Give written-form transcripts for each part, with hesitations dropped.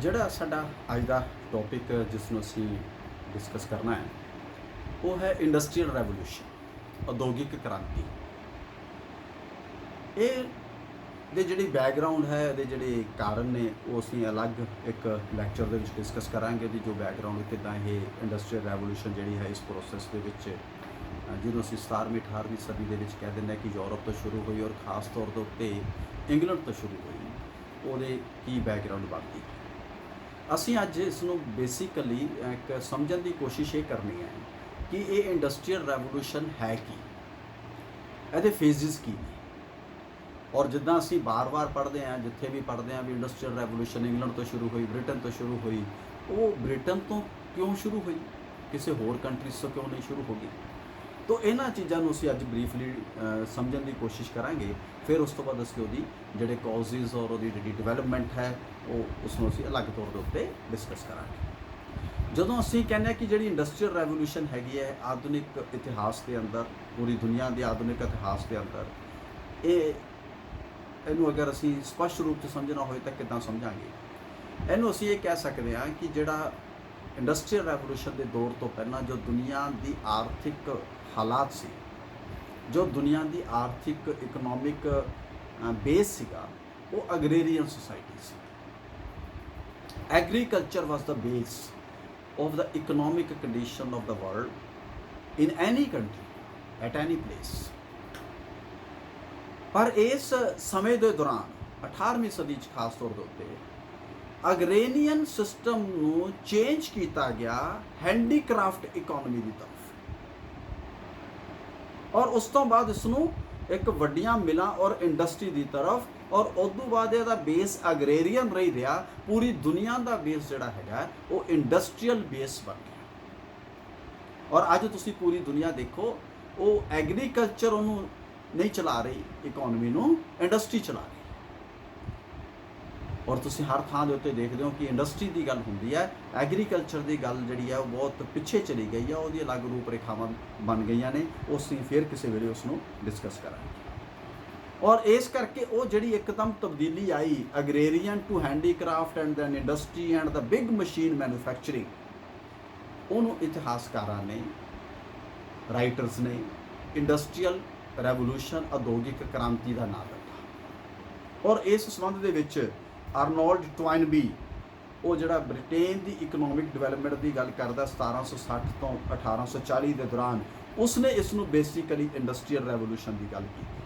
ਜਿਹੜਾ ਸਾਡਾ ਅੱਜ ਦਾ ਟੌਪਿਕ ਜਿਸ ਨੂੰ ਅਸੀਂ ਡਿਸਕਸ ਕਰਨਾ ਹੈ ਉਹ ਹੈ ਇੰਡਸਟਰੀਅਲ ਰੈਵੋਲੂਸ਼ਨ, ਉਦਯੋਗਿਕ ਕ੍ਰਾਂਤੀ। ਇਹ ਦੇ ਜਿਹੜੀ ਬੈਕਗਰਾਊਂਡ ਹੈ, ਇਹਦੇ ਜਿਹੜੇ ਕਾਰਨ ਨੇ ਉਹ ਅਸੀਂ ਅਲੱਗ ਇੱਕ ਲੈਕਚਰ ਦੇ ਵਿੱਚ ਡਿਸਕਸ ਕਰਾਂਗੇ ਵੀ ਜੋ ਬੈਕਗਰਾਊਂਡ ਕਿੱਦਾਂ ਇਹ ਇੰਡਸਟਰੀਅਲ ਰੈਵੋਲੂਸ਼ਨ ਜਿਹੜੀ ਹੈ ਇਸ ਪ੍ਰੋਸੈਸ ਦੇ ਵਿੱਚ ਜਿਹਨੂੰ ਅਸੀਂ 17ਵੀਂ 18ਵੀਂ ਸਦੀ ਦੇ ਵਿੱਚ ਕਹਿ ਦਿੰਦੇ ਹਾਂ ਕਿ ਯੂਰਪ ਤੋਂ ਸ਼ੁਰੂ ਹੋਈ ਔਰ ਖਾਸ ਤੌਰ ਦੇ ਉੱਤੇ ਇੰਗਲੈਂਡ ਤੋਂ ਸ਼ੁਰੂ ਹੋਈ, ਉਹਦੇ ਕੀ ਬੈਕਗਰਾਊਂਡ ਬਣਦੀ। ਅਸੀਂ ਅੱਜ ਇਸ ਨੂੰ ਬੇਸਿਕਲੀ ਇੱਕ ਸਮਝਣ ਦੀ ਕੋਸ਼ਿਸ਼ ਇਹ ਕਰਨੀ ਹੈ ਕਿ ਇਹ ਇੰਡਸਟਰੀਅਲ ਰੈਵੋਲੂਸ਼ਨ ਹੈ ਕੀ, ਇਹਦੇ ਫੇਜ਼ਿਸ ਕੀ ਨੇ। ਔਰ ਜਿੱਦਾਂ ਅਸੀਂ ਬਾਰ-ਬਾਰ ਪੜ੍ਹਦੇ ਹਾਂ, ਜਿੱਥੇ ਵੀ ਪੜ੍ਹਦੇ ਹਾਂ ਵੀ ਇੰਡਸਟਰੀਅਲ ਰੈਵੋਲੂਸ਼ਨ ਇੰਗਲੈਂਡ ਤੋਂ ਸ਼ੁਰੂ ਹੋਈ, ਬ੍ਰਿਟਨ ਤੋਂ ਸ਼ੁਰੂ ਹੋਈ, ਉਹ ਬ੍ਰਿਟਨ ਤੋਂ ਕਿਉਂ ਸ਼ੁਰੂ ਹੋਈ, ਕਿਸੇ ਹੋਰ ਕੰਟਰੀਜ਼ ਤੋਂ ਕਿਉਂ ਨਹੀਂ ਸ਼ੁਰੂ ਹੋ ਗਈ। ਤੋ ਇਹਨਾਂ ਚੀਜ਼ਾਂ ਨੂੰ ਅਸੀਂ ਅੱਜ ਬਰੀਫਲੀ ਸਮਝਣ ਦੀ ਕੋਸ਼ਿਸ਼ ਕਰਾਂਗੇ। ਫਿਰ ਉਸ ਤੋਂ ਬਾਅਦ ਅਸੀਂ ਉਹਦੀ ਜਿਹੜੇ ਕਾਜ਼ਿਸ ਔਰ ਉਹਦੀ ਜਿਹੜੀ ਡਿਵੈਲਪਮੈਂਟ ਹੈ ਉਹ ਉਸ ਨੂੰ ਅਸੀਂ ਅਲੱਗ ਤੌਰ ਦੇ ਉੱਤੇ ਡਿਸਕਸ ਕਰਾਂਗੇ। ਜਦੋਂ ਅਸੀਂ ਕਹਿੰਦੇ ਹਾਂ ਕਿ ਜਿਹੜੀ ਇੰਡਸਟਰੀਅਲ ਰੈਵੋਲੂਸ਼ਨ ਹੈਗੀ ਹੈ ਆਧੁਨਿਕ ਇਤਿਹਾਸ ਦੇ ਅੰਦਰ, ਪੂਰੀ ਦੁਨੀਆ ਦੇ ਆਧੁਨਿਕ ਇਤਿਹਾਸ ਦੇ ਅੰਦਰ, ਇਹਨੂੰ ਅਗਰ ਅਸੀਂ ਸਪਸ਼ਟ ਰੂਪ 'ਚ ਸਮਝਣਾ ਹੋਏ ਤਾਂ ਕਿੱਦਾਂ ਸਮਝਾਂਗੇ। ਇਹਨੂੰ ਅਸੀਂ ਇਹ ਕਹਿ ਸਕਦੇ ਹਾਂ ਕਿ ਜਿਹੜਾ ਇੰਡਸਟਰੀਅਲ ਰੈਵੋਲੂਸ਼ਨ ਦੇ ਦੌਰ ਤੋਂ ਪਹਿਲਾਂ ਜੋ ਦੁਨੀਆ ਦੀ ਆਰਥਿਕ ਹਾਲਾਤ ਸੀ, ਜੋ ਦੁਨੀਆ ਦੀ ਆਰਥਿਕ ਇਕਨੋਮਿਕ ਬੇਸ ਸੀਗਾ, ਉਹ ਅਗਰੇਰੀਅਨ ਸੋਸਾਇਟੀ ਸੀ। Agriculture was the base of the economic condition of the world in any country at any place। ਪਰ ਇਸ ਸਮੇਂ ਦੇ ਦੌਰਾਨ 18ਵੀਂ ਸਦੀ 'ਚ ਖਾਸ ਤੌਰ ਦੇ ਉੱਤੇ ਅਗਰੇਰੀਅਨ ਸਿਸਟਮ ਨੂੰ ਚੇਂਜ ਕੀਤਾ ਗਿਆ ਹੈਂਡੀਕ੍ਰਾਫਟ ਇਕੋਨਮੀ ਦੀ ਤਰਫ, ਔਰ ਉਸ ਤੋਂ ਬਾਅਦ ਇਸ ਨੂੰ ਇੱਕ ਵੱਡੀਆਂ ਮਿਲਾਂ ਔਰ ਇੰਡਸਟਰੀ ਦੀ ਤਰਫ, ਔਰ ਉਸ ਤੋਂ ਬਾਅਦ ਇਹਦਾ ਬੇਸ ਅਗਰੇਰੀਅਨ ਰਹੀ ਰਿਹਾ। ਪੂਰੀ ਦੁਨੀਆ ਦਾ ਬੇਸ ਜਿਹੜਾ ਹੈਗਾ ਉਹ ਇੰਡਸਟਰੀਅਲ ਬੇਸ ਬਣ ਗਿਆ। ਔਰ ਅੱਜ ਤੁਸੀਂ ਪੂਰੀ ਦੁਨੀਆ ਦੇਖੋ, ਉਹ ਐਗਰੀਕਲਚਰ ਉਹਨੂੰ ਨਹੀਂ ਚਲਾ ਰਹੀ, ਇਕੋਨਮੀ ਨੂੰ ਇੰਡਸਟਰੀ ਚਲਾ ਰਹੀ। ਔਰ ਤੁਸੀਂ ਹਰ ਥਾਂ ਦੇ ਉੱਤੇ ਦੇਖਦੇ ਹੋ ਕਿ ਇੰਡਸਟਰੀ ਦੀ ਗੱਲ ਹੁੰਦੀ ਹੈ, ਐਗਰੀਕਲਚਰ ਦੀ ਗੱਲ ਜਿਹੜੀ ਹੈ ਉਹ ਬਹੁਤ ਪਿੱਛੇ ਚਲੀ ਗਈ ਹੈ, ਉਹਦੀ ਅਲੱਗ ਰੂਪ ਰੇਖਾਵਾਂ ਬਣ ਗਈਆਂ ਨੇ। ਉਸ ਨੂੰ ਫਿਰ ਕਿਸੇ ਵੇਲੇ ਉਸ ਨੂੰ ਡਿਸਕਸ ਕਰਾਂਗੇ। ਔਰ ਇਸ ਕਰਕੇ ਉਹ ਜਿਹੜੀ ਇੱਕਦਮ ਤਬਦੀਲੀ ਆਈ agrarian to handicraft and then industry and the big machine manufacturing, ਉਹਨੂੰ ਇਤਿਹਾਸਕਾਰਾਂ ਨੇ, ਰਾਈਟਰਸ ਨੇ ਇੰਡਸਟਰੀਅਲ ਰੈਵੋਲੂਸ਼ਨ, ਉਦਯੋਗਿਕ ਕ੍ਰਾਂਤੀ ਦਾ ਨਾਮ ਦਿੱਤਾ। ਔਰ ਇਸ ਸੰਬੰਧ ਦੇ ਵਿੱਚ ਅਰਨੋਲਡ ਟਵਾਈਨਬੀ, ਉਹ ਜਿਹੜਾ ਬ੍ਰਿਟੇਨ ਦੀ ਇਕਨੋਮਿਕ ਡਿਵੈਲਪਮੈਂਟ ਦੀ ਗੱਲ ਕਰਦਾ 1760 ਤੋਂ 1840 ਦੇ ਦੌਰਾਨ, ਉਸਨੇ ਇਸ ਨੂੰ ਬੇਸਿਕਲੀ ਇੰਡਸਟਰੀਅਲ ਰੈਵੋਲੂਸ਼ਨ ਦੀ ਗੱਲ ਕੀਤੀ।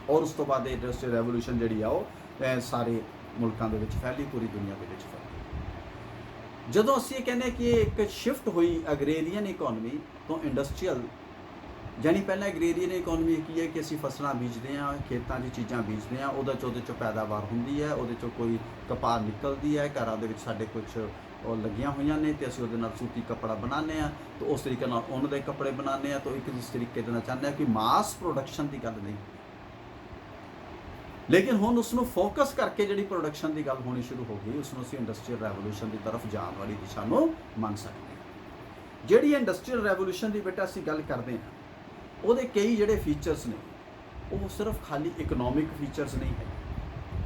ਔਰ ਉਸ ਤੋਂ ਬਾਅਦ ਇੰਡਸਟਰੀਅਲ ਰੈਵੋਲੂਸ਼ਨ ਜਿਹੜੀ ਆ ਉਹ ਸਾਰੇ ਮੁਲਕਾਂ ਦੇ ਵਿੱਚ ਫੈਲੀ, ਪੂਰੀ ਦੁਨੀਆ ਦੇ ਵਿੱਚ ਫੈਲੀ। ਜਦੋਂ ਅਸੀਂ ਇਹ ਕਹਿੰਦੇ ਕਿ ਇਹ ਇੱਕ ਸ਼ਿਫਟ ਹੋਈ ਅਗਰੇਰੀਅਨ ਇਕੋਨਮੀ ਤੋਂ ਇੰਡਸਟਰੀਅਲ, ਯਾਨੀ ਪਹਿਲਾਂ ਐਗਰੇਰੀਅਨ ਇਕੋਨਮੀ ਕੀ ਹੈ ਕਿ ਅਸੀਂ ਫਸਲਾਂ ਬੀਜਦੇ ਹਾਂ, ਖੇਤਾਂ 'ਚ ਚੀਜ਼ਾਂ ਬੀਜਦੇ ਹਾਂ, ਉਹਦੇ 'ਚੋਂ ਪੈਦਾਵਾਰ ਹੁੰਦੀ ਹੈ, ਉਹਦੇ 'ਚੋਂ ਕੋਈ ਕਪਾਹ ਨਿਕਲਦੀ ਹੈ, ਘਰਾਂ ਦੇ ਵਿੱਚ ਸਾਡੇ ਕੁਝ ਉਹ ਲੱਗੀਆਂ ਹੋਈਆਂ ਨੇ ਤੇ ਅਸੀਂ ਉਹਦੇ ਨਾਲ ਸੂਤੀ ਕੱਪੜਾ ਬਣਾਉਂਦੇ ਹਾਂ, ਤਾਂ ਉਸ ਤਰੀਕੇ ਨਾਲ ਉਹਨਾਂ ਦੇ ਕੱਪੜੇ ਬਣਾਉਂਦੇ ਹਾਂ। ਤਾਂ ਇੱਕ ਜਿਸ ਤਰੀਕੇ ਦੇ ਨਾਲ ਚਾਹੁੰਦੇ ਹਾਂ ਕਿ ਮਾਸ ਪ੍ਰੋਡਕਸ਼ਨ ਦੀ ਗੱਲ ਨਹੀਂ, ਲੇਕਿਨ ਹੁਣ ਉਸ ਨੂੰ ਫੋਕਸ ਕਰਕੇ ਜਿਹੜੀ ਪ੍ਰੋਡਕਸ਼ਨ ਦੀ ਗੱਲ ਹੋਣੀ ਸ਼ੁਰੂ ਹੋ ਗਈ, ਉਸ ਨੂੰ ਅਸੀਂ ਇੰਡਸਟਰੀਅਲ ਰੈਵੋਲੂਸ਼ਨ ਦੀ ਤਰਫ ਜਾਣ ਵਾਲੀ ਦਿਸ਼ਾ ਨੂੰ ਮੰਨ ਸਕਦੇ ਹਾਂ। ਜਿਹੜੀ ਇੰਡਸਟਰੀਅਲ ਰੈਵੋਲੂਸ਼ਨ ਦੀ ਬੇਟਾ ਅਸੀਂ ਗੱਲ ਕਰਦੇ ਹਾਂ, ਉਹਦੇ ਕਈ ਜਿਹੜੇ ਫੀਚਰਸ ਨੇ ਉਹ ਸਿਰਫ ਖਾਲੀ ਇਕਨੋਮਿਕ ਫੀਚਰਸ ਨਹੀਂ ਹੈ,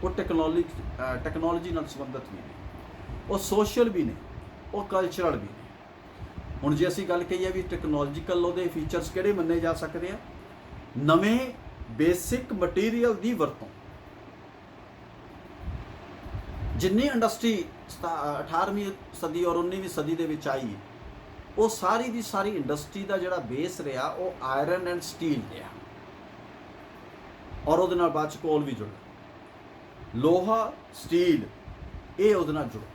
ਉਹ ਟੈਕਨੋਲੋਜੀ ਨਾਲ ਸੰਬੰਧਿਤ ਵੀ ਨੇ, ਉਹ ਸੋਸ਼ਲ ਵੀ ਨੇ, ਉਹ ਕਲਚਰਲ ਵੀ ਨੇ। ਹੁਣ ਜੇ ਅਸੀਂ ਗੱਲ ਕਹੀਏ ਵੀ ਟੈਕਨੋਲੋਜੀਕਲ ਉਹਦੇ ਫੀਚਰਸ ਕਿਹੜੇ ਮੰਨੇ ਜਾ ਸਕਦੇ ਆ, ਨਵੇਂ ਬੇਸਿਕ ਮਟੀਰੀਅਲ ਦੀ ਵਰਤੋਂ। ਜਿੰਨੀ ਇੰਡਸਟਰੀ 18ਵੀਂ ਸਦੀ ਔਰ 19ਵੀਂ ਸਦੀ ਦੇ ਵਿੱਚ ਆਈ, ਉਹ ਸਾਰੀ ਦੀ ਸਾਰੀ ਇੰਡਸਟਰੀ ਦਾ ਜਿਹੜਾ ਬੇਸ ਰਿਹਾ ਉਹ ਆਇਰਨ ਐਂਡ ਸਟੀਲ ਰਿਹਾ, ਔਰ ਉਹਦੇ ਨਾਲ ਬਾਅਦ 'ਚ ਕੋਲ ਵੀ ਜੁੜ ਗਿਆ, ਲੋਹਾ, ਸਟੀਲ, ਇਹ ਉਹਦੇ ਨਾਲ ਜੁੜ ਗਿਆ।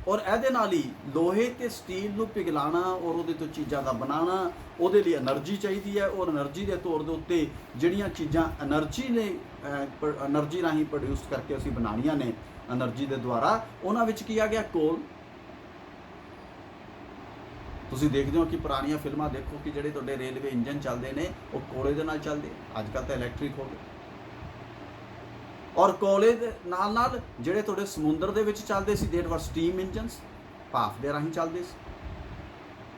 ਔਰ ਇਹਦੇ ਨਾਲ ਹੀ ਲੋਹੇ ਤੇ ਸਟੀਲ ਨੂੰ ਪਿਘਲਾਉਣਾ ਔਰ ਉਹਦੇ ਤੋਂ ਚੀਜ਼ਾਂ ਦਾ ਬਣਾਉਣਾ, ਉਹਦੇ ਲਈ એનર્ਜੀ ਚਾਹੀਦੀ ਹੈ। ਔਰ એનર્ਜੀ ਦੇ ਤੌਰ ਦੇ ਉੱਤੇ ਜਿਹੜੀਆਂ ਚੀਜ਼ਾਂ એનર્ਜੀ ਰਾਹੀਂ ਪ੍ਰੋਡਿਊਸ ਕਰਕੇ ਅਸੀਂ ਬਣਾਉਣੀਆਂ ਨੇ એનર્ਜੀ ਦੇ ਦੁਆਰਾ, ਉਹਨਾਂ ਵਿੱਚ ਕੀ ਆ ਗਿਆ, ਕੋਲ। ਤੁਸੀਂ ਦੇਖਦੇ ਹੋ ਕਿ ਪੁਰਾਣੀਆਂ ਫਿਲਮਾਂ ਦੇਖੋ ਕਿ ਜਿਹੜੇ ਤੁਹਾਡੇ ਰੇਲਵੇ ਇੰਜਨ ਚੱਲਦੇ ਨੇ ਉਹ ਕੋਲੇ ਦੇ ਨਾਲ ਚੱਲਦੇ, ਅੱਜ ਕੱਲ੍ਹ ਤਾਂ ਇਲੈਕਟ੍ਰਿਕ ਹੋ ਗਏ। ਔਰ ਕੋਲੇ ਦੇ ਨਾਲ ਨਾਲ ਜਿਹੜੇ ਤੁਹਾਡੇ ਸਮੁੰਦਰ ਦੇ ਵਿੱਚ ਚੱਲਦੇ ਸੀ, ਦੇਟ ਵਾਰ ਸਟੀਮ ਇੰਜਨਸ, ਭਾਫ ਦੇ ਰਾਹੀਂ ਚੱਲਦੇ ਸੀ।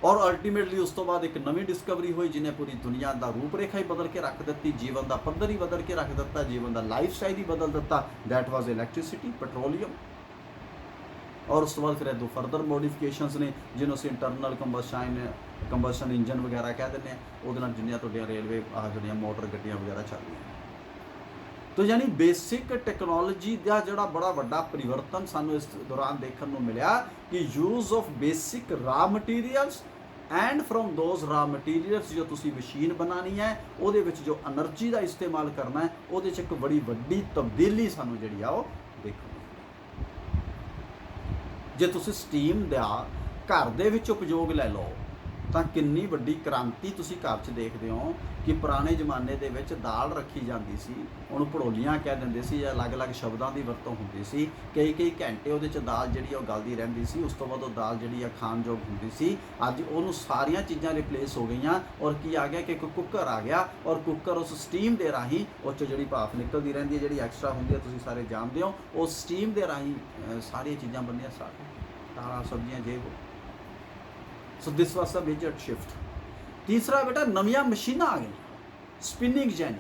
ਔਰ ਅਲਟੀਮੇਟਲੀ ਉਸ ਤੋਂ ਬਾਅਦ ਇੱਕ ਨਵੀਂ ਡਿਸਕਵਰੀ ਹੋਈ ਜਿਹਨੇ ਪੂਰੀ ਦੁਨੀਆ ਦਾ ਰੂਪ ਰੇਖਾ ਹੀ ਬਦਲ ਕੇ ਰੱਖ ਦਿੱਤੀ, ਜੀਵਨ ਦਾ ਪੱਧਰ ਹੀ ਬਦਲ ਕੇ ਰੱਖ ਦਿੱਤਾ, ਜੀਵਨ ਦਾ ਲਾਈਫ ਸਟਾਈਲ ਹੀ ਬਦਲ ਦਿੱਤਾ। That was electricity, petroleum. ਔਰ ਉਸ ਤੋਂ ਬਾਅਦ ਫਿਰ ਇਹਦੋਂ ਫਰਦਰ ਮੋਡੀਫਿਕੇਸ਼ਨਸ ਨੇ ਜਿਹਨੂੰ ਅਸੀਂ ਇੰਟਰਨਲ ਕੰਬਸ਼ਨ ਇੰਜਨ ਵਗੈਰਾ ਕਹਿ ਦਿੰਦੇ ਹਾਂ। ਉਹਦੇ ਨਾਲ ਜਿੰਨੀਆਂ ਤੁਹਾਡੀਆਂ ਰੇਲਵੇ ਜਿਹੜੀਆਂ ਮੋਟਰ ਗੱਡੀਆਂ ਵਗੈਰਾ ਚੱਲਦੀਆਂ। ਤੋ ਯਾਨੀ ਬੇਸਿਕ ਟੈਕਨੋਲੋਜੀ ਦਾ ਜਿਹੜਾ ਬੜਾ ਵੱਡਾ ਪਰਿਵਰਤਨ ਸਾਨੂੰ ਇਸ ਦੌਰਾਨ ਦੇਖਣ ਨੂੰ ਮਿਲਿਆ ਕਿ ਯੂਜ਼ ਆਫ ਬੇਸਿਕ ਰਾ ਮਟੀਰੀਅਲਸ ਐਂਡ ਫਰੋਮ ਦੋਜ਼ ਰਾ ਮਟੀਰੀਅਲਸ ਜੋ ਤੁਸੀਂ ਮਸ਼ੀਨ ਬਣਾਉਣੀ ਹੈ ਉਹਦੇ ਵਿੱਚ ਜੋ એનર્ਜੀ ਦਾ ਇਸਤੇਮਾਲ ਕਰਨਾ ਹੈ ਉਹਦੇ 'ਚ ਇੱਕ ਬੜੀ ਵੱਡੀ ਤਬਦੀਲੀ ਸਾਨੂੰ ਜਿਹੜੀ ਆ ਉਹ ਦੇਖਣ ਨੂੰ। ਜੇ ਤੁਸੀਂ ਸਟੀਮ ਦਾ ਘਰ ਦੇ ਵਿੱਚ ਉਪਯੋਗ ਲੈ ਲਓ ਤਾਂ ਕਿੰਨੀ ਵੱਡੀ ਕ੍ਰਾਂਤੀ ਤੁਸੀਂ ਘਰ 'ਚ ਦੇਖਦੇ ਹੋ ਕਿ ਪੁਰਾਣੇ ਜ਼ਮਾਨੇ ਦੇ ਵਿੱਚ ਦਾਲ ਰੱਖੀ ਜਾਂਦੀ ਸੀ, ਉਹਨੂੰ ਭੜੋਲੀਆਂ ਕਹਿ ਦਿੰਦੇ ਸੀ ਜਾਂ ਅਲੱਗ-ਅਲੱਗ ਸ਼ਬਦਾਂ ਦੀ ਵਰਤੋਂ ਹੁੰਦੀ ਸੀ। ਕਈ ਘੰਟੇ ਉਹਦੇ 'ਚ ਦਾਲ ਜਿਹੜੀ ਉਹ ਗਲਦੀ ਰਹਿੰਦੀ ਸੀ, ਉਸ ਤੋਂ ਬਾਅਦ ਉਹ ਦਾਲ ਜਿਹੜੀ ਆ ਖਾਣਯੋਗ ਹੁੰਦੀ ਸੀ। ਅੱਜ ਉਹਨੂੰ ਸਾਰੀਆਂ ਚੀਜ਼ਾਂ ਰਿਪਲੇਸ ਹੋ ਗਈਆਂ ਔਰ ਕੀ ਆ ਗਿਆ ਕਿ ਇੱਕ ਕੁੱਕਰ ਆ ਗਿਆ ਔਰ ਕੁੱਕਰ ਉਸ ਸਟੀਮ ਦੇ ਰਾਹੀਂ ਉਹ 'ਚੋਂ ਜਿਹੜੀ ਭਾਫ਼ ਨਿਕਲਦੀ ਰਹਿੰਦੀ ਹੈ, ਜਿਹੜੀ ਐਕਸਟਰਾ ਹੁੰਦੀ ਹੈ, ਤੁਸੀਂ ਸਾਰੇ ਜਾਣਦੇ ਹੋ, ਉਹ ਸਟੀਮ ਦੇ ਰਾਹੀਂ ਸਾਰੀਆਂ ਚੀਜ਼ਾਂ ਬਣਨੀਆਂ ਸਟਾਰਟ, ਦਾਲਾਂ ਸਬਜ਼ੀਆਂ ਜੇ ਹੋ। ਸੋ ਦਿਸ ਵਾਸ ਅ ਮੇਜਰ ਸ਼ਿਫਟ। ਤੀਸਰਾ ਬੇਟਾ ਨਵੀਆਂ ਮਸ਼ੀਨਾਂ ਆ ਗਈਆਂ, ਸਪਿਨਿੰਗ ਜੈਨੀ,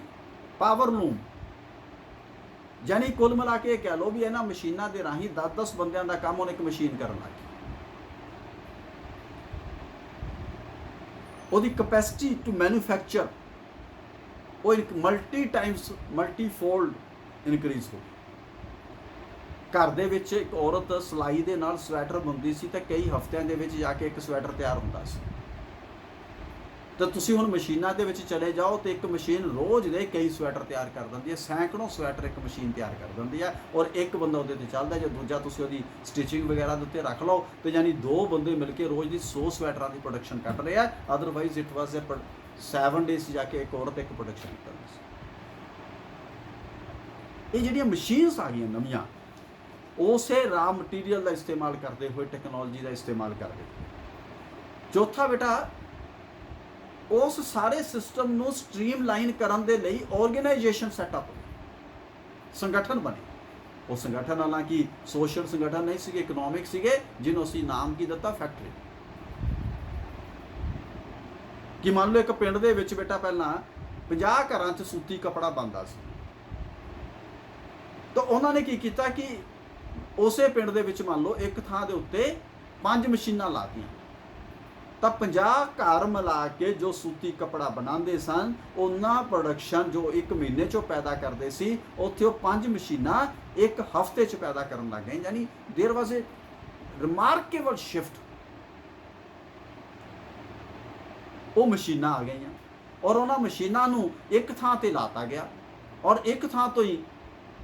ਪਾਵਰ ਲੂਮ, ਯਾਨੀ ਕੁੱਲ ਮਿਲਾ ਕੇ ਇਹ ਕਹਿ ਲਓ ਵੀ ਇਹਨਾਂ ਮਸ਼ੀਨਾਂ ਦੇ ਰਾਹੀਂ 10-10 ਬੰਦਿਆਂ ਦਾ ਕੰਮ ਹੁਣ ਇੱਕ ਮਸ਼ੀਨ ਕਰਨ ਲੱਗ ਗਈ। ਉਹਦੀ ਕਪੈਸਿਟੀ ਟੂ ਮੈਨੂਫੈਕਚਰ ਉਹ ਇੱਕ ਮਲਟੀਫੋਲਡ ਇਨਕਰੀਜ਼ ਹੋ ਗਈ। ਘਰ ਦੇ ਵਿੱਚ ਇੱਕ ਔਰਤ ਸਿਲਾਈ ਦੇ ਨਾਲ ਸਵੈਟਰ ਬੁਣਦੀ ਸੀ ਤੇ ਕਈ ਹਫ਼ਤਿਆਂ ਦੇ ਵਿੱਚ ਜਾ ਕੇ ਇੱਕ ਸਵੈਟਰ ਤਿਆਰ ਹੁੰਦਾ ਸੀ। ਤਾਂ ਤੁਸੀਂ ਹੁਣ ਮਸ਼ੀਨਾਂ ਦੇ ਵਿੱਚ ਚਲੇ ਜਾਓ ਤੇ ਇੱਕ ਮਸ਼ੀਨ ਰੋਜ਼ ਦੇ ਕਈ ਸਵੈਟਰ ਤਿਆਰ ਕਰ ਦਿੰਦੀ ਹੈ, ਸੈਂਕੜੋਂ ਸਵੈਟਰ ਇੱਕ ਮਸ਼ੀਨ ਤਿਆਰ ਕਰ ਦਿੰਦੀ ਹੈ ਔਰ ਇੱਕ ਬੰਦਾ ਉਹਦੇ 'ਤੇ ਚੱਲਦਾ। ਜੇ ਦੂਜਾ ਤੁਸੀਂ ਉਹਦੀ ਸਟਿਚਿੰਗ ਵਗੈਰਾ ਦੇ ਉੱਤੇ ਰੱਖ ਲਓ ਤੇ ਯਾਨੀ 2 ਬੰਦੇ ਮਿਲ ਕੇ ਰੋਜ਼ ਦੀ 100 ਸਵੈਟਰਾਂ ਦੀ ਪ੍ਰੋਡਕਸ਼ਨ ਕੱਢ ਰਹੇ ਆ। ਅਦਰਵਾਈਜ਼ ਇਟ ਵਾਸ 7 ਡੇਜ਼ ਜਾ ਕੇ ਇੱਕ ਔਰਤ ਇੱਕ ਪ੍ਰੋਡਕਸ਼ਨ ਕਰਦੀ ਸੀ। ਇਹ ਜਿਹੜੀਆਂ ਮਸ਼ੀਨਸ ਆ ਗਈਆਂ ਨਵੀਆਂ, ਉਸੇ ਰਾ ਮਟੀਰੀਅਲ ਦਾ ਇਸਤੇਮਾਲ ਕਰਦੇ ਹੋਏ ਟੈਕਨੋਲੋਜੀ ਦਾ ਇਸਤੇਮਾਲ ਕਰਦੇ। ਚੌਥਾ ਬੇਟਾ ਉਸ ਸਾਰੇ ਸਿਸਟਮ ਨੂੰ ਸਟ੍ਰੀਮਲਾਈਨ ਕਰਨ ਦੇ ਲਈ ਆਰਗੇਨਾਈਜੇਸ਼ਨ ਸੈਟਅਪ, ਸੰਗਠਨ ਬਣੇ। ਉਹ ਸੰਗਠਨ ਹਾਲਾਂਕਿ ਸੋਸ਼ਲ ਸੰਗਠਨ ਨਹੀਂ ਸੀਗੇ, ਇਕਨੋਮਿਕ ਸੀਗੇ, ਜਿਹਨੂੰ ਅਸੀਂ ਨਾਮ ਕੀ ਦਿੱਤਾ, ਫੈਕਟਰੀ। ਕਿ ਮੰਨ ਲਓ ਇੱਕ ਪਿੰਡ ਦੇ ਵਿੱਚ ਬੇਟਾ ਪਹਿਲਾਂ 50 ਘਰਾਂ 'ਚ ਸੂਤੀ ਕੱਪੜਾ ਬਣਦਾ ਸੀ, ਤਾਂ ਉਹਨਾਂ ਨੇ ਕੀ ਕੀਤਾ ਕਿ ਉਸੇ ਪਿੰਡ ਦੇ ਵਿੱਚ ਮੰਨ ਲਓ ਇੱਕ ਥਾਂ ਦੇ ਉੱਤੇ 5 ਮਸ਼ੀਨਾਂ ਲਾਤੀਆਂ, ਤਾਂ 50 ਘਰ ਮਿਲਾ ਕੇ ਜੋ ਸੂਤੀ ਕੱਪੜਾ ਬਣਾਉਂਦੇ ਸਨ ਉਹਨਾਂ ਪ੍ਰੋਡਕਸ਼ਨ ਜੋ ਇੱਕ ਮਹੀਨੇ 'ਚੋਂ ਪੈਦਾ ਕਰਦੇ ਸੀ, ਉੱਥੇ ਉਹ 5 ਮਸ਼ੀਨਾਂ ਇੱਕ ਹਫ਼ਤੇ 'ਚ ਪੈਦਾ ਕਰਨ ਲੱਗ ਗਏ। ਯਾਨੀ ਦੇਰ ਵਾਜ਼ ਏ ਰਿਮਾਰਕੇਬਲ ਸ਼ਿਫਟ। ਉਹ ਮਸ਼ੀਨਾਂ ਆ ਗਈਆਂ ਔਰ ਉਹਨਾਂ ਮਸ਼ੀਨਾਂ ਨੂੰ ਇੱਕ ਥਾਂ ਤੇ ਲਾਤਾ ਗਿਆ ਔਰ ਇੱਕ ਥਾਂ ਤੋਂ ਹੀ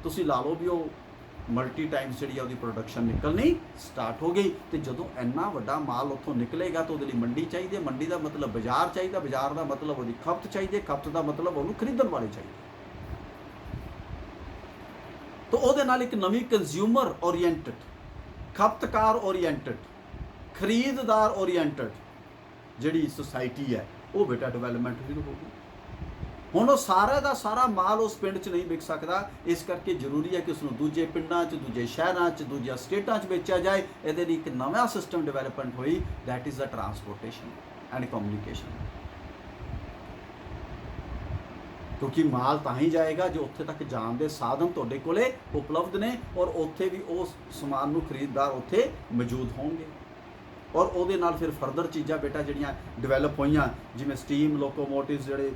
ਤੁਸੀਂ ਲਾ ਲਓ ਵੀ ਉਹ ਮਲਟੀ ਟਾਈਮਸ ਜਿਹੜੀ ਆ ਉਹਦੀ ਪ੍ਰੋਡਕਸ਼ਨ ਨਿਕਲਣੀ ਸਟਾਰਟ ਹੋ ਗਈ। ਤੇ ਜਦੋਂ ਇੰਨਾ ਵੱਡਾ ਮਾਲ ਉੱਥੋਂ ਨਿਕਲੇਗਾ ਤਾਂ ਉਹਦੇ ਲਈ ਮੰਡੀ ਚਾਹੀਦੀ ਹੈ, ਮੰਡੀ ਦਾ ਮਤਲਬ ਬਾਜ਼ਾਰ ਚਾਹੀਦਾ, ਬਾਜ਼ਾਰ ਦਾ ਮਤਲਬ ਉਹਦੀ ਖਪਤ ਚਾਹੀਦੀ ਹੈ, ਖਪਤ ਦਾ ਮਤਲਬ ਉਹਨੂੰ ਖਰੀਦਣ ਵਾਲੇ ਚਾਹੀਦੇ। ਤਾਂ ਉਹਦੇ ਨਾਲ ਇੱਕ ਨਵੀਂ ਕੰਜ਼ਿਊਮਰ ਓਰੀਐਂਟਡ, ਖਪਤਕਾਰ ਓਰੀਐਂਟਡ, ਖਰੀਦਦਾਰ ਓਰੀਐਂਟਡ ਜਿਹੜੀ ਸੁਸਾਇਟੀ ਹੈ ਉਹ ਬੇਟਾ ਡਿਵੈਲਪਮੈਂਟ ਸ਼ੁਰੂ ਹੋ ਗਈ। ਹੁਣ ਉਹ ਸਾਰਾ ਦਾ ਸਾਰਾ ਮਾਲ ਉਸ ਪਿੰਡ 'ਚ ਨਹੀਂ ਵਿਕ ਸਕਦਾ, ਇਸ ਕਰਕੇ ਜ਼ਰੂਰੀ ਹੈ ਕਿ ਉਸ ਨੂੰ ਦੂਜੇ ਪਿੰਡਾਂ 'ਚ, ਦੂਜੇ ਸ਼ਹਿਰਾਂ 'ਚ, ਦੂਜੀਆਂ ਸਟੇਟਾਂ 'ਚ ਵੇਚਿਆ ਜਾਏ। ਇਹਦੇ ਲਈ ਇੱਕ ਨਵਾਂ ਸਿਸਟਮ ਡਿਵੈਲਪਮੈਂਟ ਹੋਈ, that is the transportation and communication. ਕਿਉਂਕਿ ਮਾਲ ਤਾਂ ਹੀ ਜਾਏਗਾ ਜੋ ਉੱਥੇ ਤੱਕ ਜਾਣ ਦੇ ਸਾਧਨ ਤੁਹਾਡੇ ਕੋਲੇ ਉਪਲਬਧ ਨੇ ਔਰ ਉੱਥੇ ਵੀ ਉਸ ਸਮਾਨ ਨੂੰ ਖਰੀਦਦਾਰ ਉੱਥੇ ਮੌਜੂਦ ਹੋਣਗੇ। ਔਰ ਉਹਦੇ ਨਾਲ ਫਿਰ ਫਰਦਰ ਚੀਜ਼ਾਂ ਬੇਟਾ ਜਿਹੜੀਆਂ ਡਿਵੈਲਪ ਹੋਈਆਂ, ਜਿਵੇਂ ਸਟੀਮ ਲੋਕੋਮੋਟਿਵਸ ਜਿਹੜੇ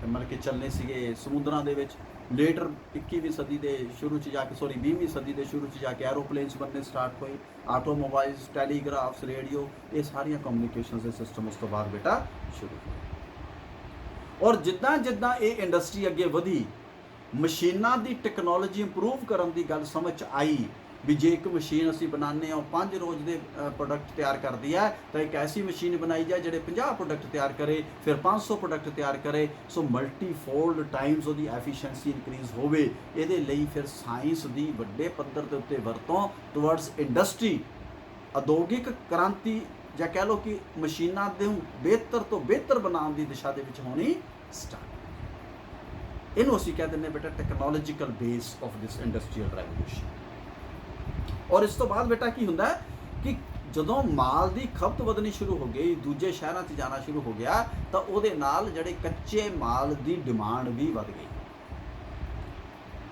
ਮਤਲਬ ਕਿ ਚੱਲਣੇ ਸੀਗੇ ਸਮੁੰਦਰਾਂ ਦੇ ਵਿੱਚ। ਲੇਟਰ 21ਵੀਂ ਸਦੀ ਦੇ ਸ਼ੁਰੂ 'ਚ ਜਾ ਕੇ 20ਵੀਂ ਸਦੀ ਦੇ ਸ਼ੁਰੂ 'ਚ ਜਾ ਕੇ ਐਰੋਪਲੇਨਸ ਬਣਨੇ ਸਟਾਰਟ ਹੋਏ, ਆਟੋਮੋਬਾਈਲਸ, ਟੈਲੀਗ੍ਰਾਫਸ, ਰੇਡੀਓ, ਇਹ ਸਾਰੀਆਂ ਕਮਿਊਨੀਕੇਸ਼ਨਸ ਦੇ ਸਿਸਟਮ ਉਸ ਤੋਂ ਬਾਅਦ ਬੇਟਾ ਸ਼ੁਰੂ ਹੋਏ। ਔਰ ਜਿੱਦਾਂ ਜਿੱਦਾਂ ਇਹ ਇੰਡਸਟਰੀ ਅੱਗੇ ਵਧੀ, ਮਸ਼ੀਨਾਂ ਦੀ ਟੈਕਨੋਲੋਜੀ ਇੰਪਰੂਵ ਕਰਨ ਦੀ ਗੱਲ ਸਮਝ 'ਚ ਆਈ ਵੀ ਜੇ ਇੱਕ ਮਸ਼ੀਨ ਅਸੀਂ ਬਣਾਉਂਦੇ ਹਾਂ ਉਹ 5 ਰੋਜ਼ ਦੇ ਪ੍ਰੋਡਕਟ ਤਿਆਰ ਕਰਦੀ ਹੈ, ਤਾਂ ਇੱਕ ਐਸੀ ਮਸ਼ੀਨ ਬਣਾਈ ਜਾਏ ਜਿਹੜੇ 50 ਪ੍ਰੋਡਕਟ ਤਿਆਰ ਕਰੇ, ਫਿਰ 500 ਪ੍ਰੋਡਕਟ ਤਿਆਰ ਕਰੇ। ਸੋ ਮਲਟੀਫੋਲਡ ਟਾਈਮਸ ਉਹਦੀ ਐਫੀਸ਼ੀਐਂਸੀ ਇਨਕਰੀਜ਼ ਹੋਵੇ। ਇਹਦੇ ਲਈ ਫਿਰ ਸਾਇੰਸ ਦੀ ਵੱਡੇ ਪੱਧਰ ਦੇ ਉੱਤੇ ਵਰਤੋਂ ਟੁਵਰਡਸ ਇੰਡਸਟਰੀ, ਉਦਯੋਗਿਕ ਕ੍ਰਾਂਤੀ ਜਾਂ ਕਹਿ ਲਓ ਕਿ ਮਸ਼ੀਨਾਂ ਨੂੰ ਬਿਹਤਰ ਤੋਂ ਬਿਹਤਰ ਬਣਾਉਣ ਦੀ ਦਿਸ਼ਾ ਦੇ ਵਿੱਚ ਹੋਣੀ ਸਟਾਰਟ। ਇਹਨੂੰ ਅਸੀਂ ਕਹਿ ਦਿੰਦੇ ਬੇਟਾ technological base of this industrial revolution. ਔਰ ਇਸ ਤੋਂ ਬਾਅਦ ਬੇਟਾ ਕੀ ਹੁੰਦਾ ਕਿ ਜਦੋਂ ਮਾਲ ਦੀ ਖਪਤ ਵਧਣੀ ਸ਼ੁਰੂ ਹੋ ਗਈ, ਦੂਜੇ ਸ਼ਹਿਰਾਂ 'ਚ ਜਾਣਾ ਸ਼ੁਰੂ ਹੋ ਗਿਆ, ਤਾਂ ਉਹਦੇ ਨਾਲ ਜਿਹੜੇ ਕੱਚੇ ਮਾਲ ਦੀ ਡਿਮਾਂਡ ਵੀ ਵਧ ਗਈ।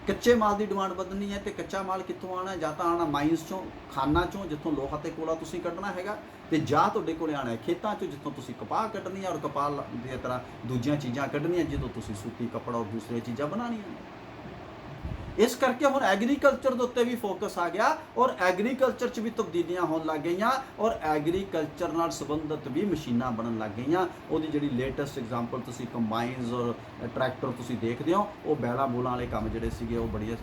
ਕੱਚੇ ਮਾਲ ਦੀ ਡਿਮਾਂਡ ਵਧਣੀ ਹੈ, ਤੇ ਕੱਚਾ ਮਾਲ ਕਿੱਥੋਂ ਆਣਾ? ਜਾਂ ਤਾਂ ਆਣਾ ਮਾਈਨਸ ਚੋਂ, ਖਾਨਾਂ ਚੋਂ, ਜਿੱਥੋਂ ਲੋਹਾ ਤੇ ਕੋਲਾ ਤੁਸੀਂ ਕੱਢਣਾ ਹੈਗਾ, ਤੇ ਜਾਂ ਤੁਹਾਡੇ ਕੋਲੇ ਆਣਾ ਖੇਤਾਂ ਚੋਂ, ਜਿੱਥੋਂ ਤੁਸੀਂ ਕਪਾਹ ਕੱਢਣੀ ਹੈ, ਔਰ ਕਪਾਹ ਦੀ ਤਰ੍ਹਾਂ ਦੂਜੀਆਂ ਚੀਜ਼ਾਂ ਕੱਢਣੀਆਂ, ਜਦੋਂ ਤੁਸੀਂ ਸੂਤੀ ਕੱਪੜਾ ਔਰ ਦੂਸਰੀਆਂ ਚੀਜ਼ਾਂ ਬਣਾਉਣੀਆਂ। ਇਸ ਕਰਕੇ ਹੁਣ ਐਗਰੀਕਲਚਰ ਦੇ ਉੱਤੇ ਵੀ ਫੋਕਸ ਆ ਗਿਆ, ਔਰ ਐਗਰੀਕਲਚਰ 'ਚ ਵੀ ਤਬਦੀਲੀਆਂ ਹੋਣ ਲੱਗ ਗਈਆਂ, ਔਰ ਐਗਰੀਕਲਚਰ ਨਾਲ ਸੰਬੰਧਿਤ ਵੀ ਮਸ਼ੀਨਾਂ ਬਣਨ ਲੱਗ ਗਈਆਂ। ਉਹਦੀ ਜਿਹੜੀ ਲੇਟੈਸਟ ਐਗਜ਼ਾਮਪਲ ਤੁਸੀਂ ਕੰਬਾਈਨਸ ਔਰ ਟਰੈਕਟਰ ਤੁਸੀਂ ਦੇਖਦੇ ਹੋ, ਉਹ ਬੈਲਾਂ ਬੂਲਾਂ ਵਾਲੇ ਕੰਮ ਜਿਹੜੇ ਸੀਗੇ ਉਹ ਬੜੀ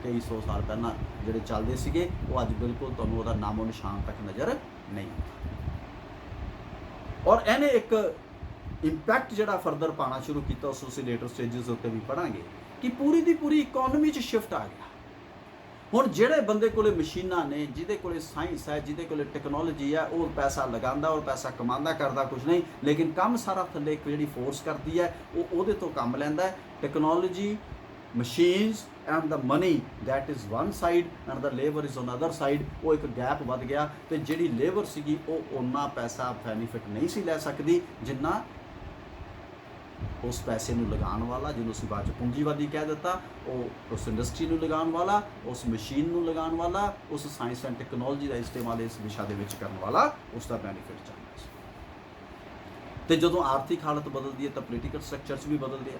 ਕਈ ਸੌ ਸਾਲ ਪਹਿਲਾਂ ਜਿਹੜੇ ਚੱਲਦੇ ਸੀਗੇ, ਉਹ ਅੱਜ ਬਿਲਕੁਲ ਤੁਹਾਨੂੰ ਉਹਦਾ ਨਾਮੋ ਨਿਸ਼ਾਨ ਤੱਕ ਨਜ਼ਰ ਨਹੀਂ ਆਉਂਦਾ। ਔਰ ਇਹਨੇ ਇੱਕ ਇੰਪੈਕਟ ਜਿਹੜਾ ਫਰਦਰ ਪਾਉਣਾ ਸ਼ੁਰੂ ਕੀਤਾ, ਉਸ ਤੁਸੀਂ ਲੇਟਰ ਸਟੇਜਸ ਉੱਤੇ ਵੀ ਪੜਾਂਗੇ, ਕਿ ਪੂਰੀ ਦੀ ਪੂਰੀ ਇਕਨੋਮੀ 'ਚ ਸ਼ਿਫਟ ਆ ਗਿਆ। ਹੁਣ ਜਿਹੜੇ ਬੰਦੇ ਕੋਲੇ ਮਸ਼ੀਨਾਂ ਨੇ, ਜਿਹਦੇ ਕੋਲੇ ਸਾਇੰਸ ਹੈ, ਜਿਹਦੇ ਕੋਲੇ ਟੈਕਨੋਲੋਜੀ ਹੈ, ਉਹ ਪੈਸਾ ਲਗਾਉਂਦਾ ਔਰ ਪੈਸਾ ਕਮਾਉਂਦਾ, ਕਰਦਾ ਕੁਝ ਨਹੀਂ, ਲੇਕਿਨ ਕੰਮ ਸਾਰਾ ਥੱਲੇ ਇੱਕ ਜਿਹੜੀ ਫੋਰਸ ਕਰਦੀ ਹੈ, ਉਹ ਉਹਦੇ ਤੋਂ ਕੰਮ ਲੈਂਦਾ ਹੈ। Technology, machines and the money, that is one side and the labour is on other side. ਉਹ ਇੱਕ ਗੈਪ ਵੱਧ ਗਿਆ, ਤੇ ਜਿਹੜੀ ਲੇਬਰ ਸੀਗੀ ਉਹ ਓਨਾ ਪੈਸਾ ਬੈਨੀਫਿਟ ਨਹੀਂ ਸੀ ਲੈ ਸਕਦੀ ਜਿੰਨਾ ਉਸ ਪੈਸੇ ਨੂੰ ਲਗਾਉਣ ਵਾਲਾ, ਜਿਹਨੂੰ ਅਸੀਂ ਬਾਅਦ 'ਚ ਪੂੰਜੀਵਾਦੀ ਕਹਿ ਦਿੱਤਾ, ਉਹ ਉਸ ਇੰਡਸਟਰੀ ਨੂੰ ਲਗਾਉਣ ਵਾਲਾ, ਉਸ ਮਸ਼ੀਨ ਨੂੰ ਲਗਾਉਣ ਵਾਲਾ, ਉਸ ਸਾਇੰਸ ਐਂਡ ਟੈਕਨੋਲੋਜੀ ਦਾ ਇਸਤੇਮਾਲ ਇਸ ਦਿਸ਼ਾ ਦੇ ਵਿੱਚ ਕਰਨ ਵਾਲਾ, ਉਸ ਦਾ ਬੈਨੀਫਿਟ ਚਾਹੁੰਦਾ ਸੀ। ਤੇ ਜਦੋਂ ਆਰਥਿਕ ਹਾਲਤ ਬਦਲਦੀ ਹੈ ਤਾਂ ਪੋਲੀਟੀਕਲ ਸਟਰਕਚਰਸ ਵੀ ਬਦਲਦੇ ਆ,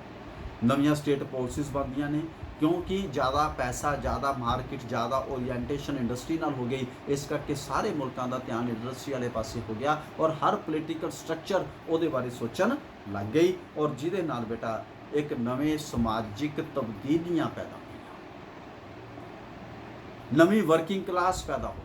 ਨਵੀਆਂ ਸਟੇਟ ਪਾਲਿਸੀਜ਼ ਬਣਦੀਆਂ ਨੇ, ਕਿਉਂਕਿ ਜ਼ਿਆਦਾ ਪੈਸਾ, ਜ਼ਿਆਦਾ ਮਾਰਕੀਟ, ਜ਼ਿਆਦਾ ਓਰੀਐਂਟੇਸ਼ਨ ਇੰਡਸਟਰੀ ਨਾਲ ਹੋ ਗਈ। ਇਸ ਕਰਕੇ ਸਾਰੇ ਮੁਲਕਾਂ ਦਾ ਧਿਆਨ ਇੰਡਸਟਰੀ ਵਾਲੇ ਪਾਸੇ ਹੋ ਗਿਆ, ਔਰ ਹਰ ਪੋਲੀਟੀਕਲ ਸਟਰਕਚਰ ਉਹਦੇ ਬਾਰੇ ਸੋਚਣ ਲੱਗ ਗਈ, ਔਰ ਜਿਹਦੇ ਨਾਲ ਬੇਟਾ ਇੱਕ ਨਵੇਂ ਸਮਾਜਿਕ ਤਬਦੀਲੀਆਂ ਪੈਦਾ ਹੋਈਆਂ, ਨਵੀਂ ਵਰਕਿੰਗ ਕਲਾਸ ਪੈਦਾ ਹੋ ਗਈ,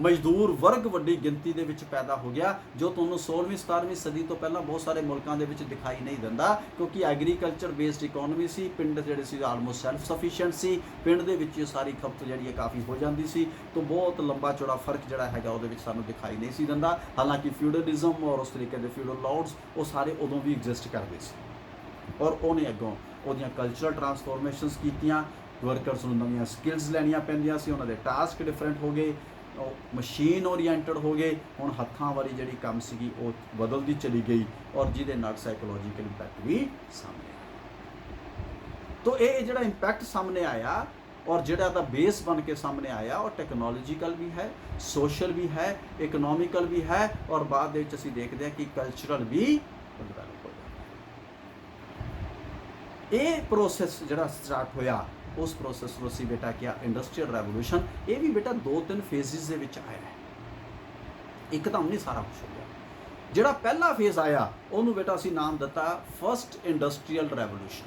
ਮਜ਼ਦੂਰ ਵਰਗ ਵੱਡੀ ਗਿਣਤੀ ਦੇ ਵਿੱਚ ਪੈਦਾ ਹੋ ਗਿਆ, ਜੋ ਤੁਹਾਨੂੰ 16ਵੀਂ 17ਵੀਂ ਸਦੀ ਤੋਂ ਪਹਿਲਾਂ ਬਹੁਤ ਸਾਰੇ ਮੁਲਕਾਂ ਦੇ ਵਿੱਚ ਦਿਖਾਈ ਨਹੀਂ ਦਿੰਦਾ, ਕਿਉਂਕਿ ਐਗਰੀਕਲਚਰ ਬੇਸਡ ਇਕਨੋਮੀ ਸੀ। ਪਿੰਡ ਜਿਹੜੇ ਸੀ ਆਲਮੋਸਟ ਸੈਲਫ ਸਫੀਸ਼ੀਐਂਟ ਸੀ, ਪਿੰਡ ਦੇ ਵਿੱਚ ਇਹ ਸਾਰੀ ਖਪਤ ਜਿਹੜੀ ਹੈ ਕਾਫੀ ਹੋ ਜਾਂਦੀ ਸੀ, ਤਾਂ ਬਹੁਤ ਲੰਬਾ ਚੌੜਾ ਫਰਕ ਜਿਹੜਾ ਹੈਗਾ ਉਹਦੇ ਵਿੱਚ ਸਾਨੂੰ ਦਿਖਾਈ ਨਹੀਂ ਸੀ ਦਿੰਦਾ। ਹਾਲਾਂਕਿ ਫਿਊਡਲਿਜ਼ਮ ਔਰ ਉਸ ਤਰੀਕੇ ਦੇ ਫਿਊਡਲ ਲਾਰਡਸ ਉਹ ਸਾਰੇ ਉਦੋਂ ਵੀ ਐਗਜ਼ਿਸਟ ਕਰਦੇ ਸੀ, ਔਰ ਉਹਨੇ ਅੱਗੋਂ ਉਹਦੀਆਂ ਕਲਚਰਲ ਟਰਾਂਸਫੋਰਮੇਸ਼ਨਸ ਕੀਤੀਆਂ, ਵਰਕਰਸ ਨੂੰ ਨਵੀਆਂ ਸਕਿੱਲਸ ਲੈਣੀਆਂ ਪੈਂਦੀਆਂ ਸੀ, ਉਹਨਾਂ ਦੇ ਟਾਸਕ ਡਿਫਰੈਂਟ ਹੋ ਗਏ, ਉਹ ਮਸ਼ੀਨ ਓਰੀਐਂਟਡ ਹੋ ਗਏ। ਹੁਣ ਹੱਥਾਂ ਵਾਲੀ ਜਿਹੜੀ ਕੰਮ ਸੀਗੀ ਉਹ ਬਦਲਦੀ ਚਲੀ ਗਈ, ਔਰ ਜਿਹਦੇ ਨਾਲ ਸਾਈਕੋਲੋਜੀਕਲ ਇੰਪੈਕਟ ਵੀ ਸਾਹਮਣੇ ਆਇਆ। ਤਾਂ ਇਹ ਜਿਹੜਾ ਇੰਪੈਕਟ ਸਾਹਮਣੇ ਆਇਆ, ਔਰ ਜਿਹੜਾ ਦਾ ਬੇਸ ਬਣ ਕੇ ਸਾਹਮਣੇ ਆਇਆ, ਉਹ ਟੈਕਨੋਲੋਜੀਕਲ ਵੀ ਹੈ, ਸੋਸ਼ਲ ਵੀ ਹੈ, ਇਕਨੋਮਿਕਲ ਵੀ ਹੈ, ਔਰ ਬਾਅਦ ਦੇ ਵਿੱਚ ਅਸੀਂ ਦੇਖਦੇ ਹਾਂ ਕਿ ਕਲਚਰਲ ਵੀ ਡਿਵੈਲਪ ਹੋ ਗਿਆ। ਇਹ ਪ੍ਰੋਸੈਸ ਜਿਹੜਾ ਸਟਾਰਟ ਹੋਇਆ, ਉਸ ਪ੍ਰੋਸੈਸ ਨੂੰ ਅਸੀਂ ਬੇਟਾ ਕਿਹਾ ਇੰਡਸਟਰੀਅਲ ਰੈਵੋਲੂਸ਼ਨ। ਇਹ ਵੀ ਬੇਟਾ 2-3 ਫੇਜ਼ਿਸ ਦੇ ਵਿੱਚ ਆਇਆ ਹੈ, ਇੱਕਦਮ ਨਹੀਂ ਸਾਰਾ ਕੁਝ ਹੋ ਗਿਆ। ਜਿਹੜਾ ਪਹਿਲਾ ਫੇਜ਼ ਆਇਆ ਉਹਨੂੰ ਬੇਟਾ ਅਸੀਂ ਨਾਮ ਦਿੱਤਾ ਫਸਟ ਇੰਡਸਟਰੀਅਲ ਰੈਵੋਲੂਸ਼ਨ,